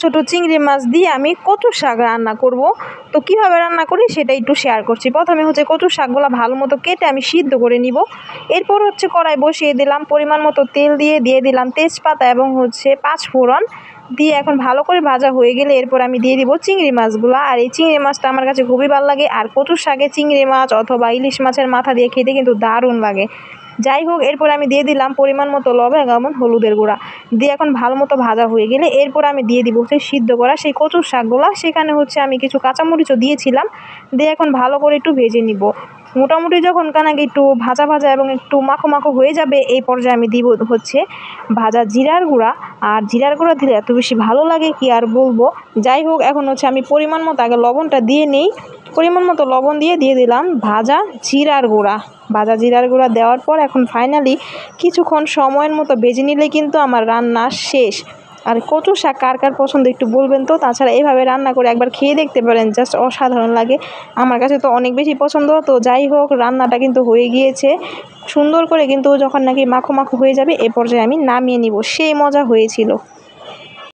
ছোট চিংড়ি মাছ দিয়ে আমি কচু শাক রান্না করব। তো কিভাবে রান্না করি সেটা একটু শেয়ার করছি। প্রথমে কচু শাকগুলো ভালো মতো কেটে আমি সিদ্ধ করে নিব। এরপর কড়াই বসিয়ে দিলাম, পরিমাণ মতো তেল দিয়ে দিলাম তেজপাতা এবং পাঁচ ফোড়ন দিয়ে এখন ভালো করে ভাজা হয়ে গেলে এরপর আমি দিয়ে দিব চিংড়ি মাছগুলো। আর এই চিংড়ি মাছটা আমার কাছে খুবই ভালো লাগে। আর কচু শাকে চিংড়ি মাছ অথবা ইলিশ মাছের মাথা দিয়ে খেতে কিন্তু দারুণ লাগে। যাই হোক, এরপর আমি দিয়ে দিলাম পরিমাণ মতো লবণ এবং হলুদের গুঁড়া দিয়ে এখন ভালো মতো ভাজা হয়ে গেলে এরপর আমি দিয়ে দিব সিদ্ধ করা সেই কচুর শাকগুলো। সেখানে আমি কিছু কাঁচামরিচও দিয়েছিলাম, দিয়ে এখন ভালো করে একটু ভেজে নিব। মোটামুটি যখন কানাকে একটু ভাজা ভাজা এবং একটু মাখো মাখো হয়ে যাবে এই পর্যায়ে আমি দিব ভাজা জিরার গুঁড়া। আর জিরার গুঁড়া দিলে এত বেশি ভালো লাগে কি আর বলবো। যাই হোক, এখন আমি পরিমাণ মতো আগে লবণটা দিয়ে নিই। পরিমাণ মতো লবণ দিয়ে দিলাম ভাজা জিরার গুঁড়া। ভাজা জিরার গুঁড়া দেওয়ার পর এখন ফাইনালি কিছুক্ষণ সময়ের মতো ভেজে নিলে কিন্তু আমার রান্না শেষ। আর কচু শাক কার কার পছন্দ একটু বলবেন তো। তাছাড়া এইভাবে রান্না করে একবার খেয়ে দেখতে পারেন, জাস্ট অসাধারণ লাগে। আমার কাছে তো অনেক বেশি পছন্দ। তো যাই হোক, রান্নাটা কিন্তু হয়ে গিয়েছে সুন্দর করে। কিন্তু যখন নাকি মাখো মাখো হয়ে যাবে এ পর্যায়ে আমি নামিয়ে নিব। সেই মজা হয়েছিল।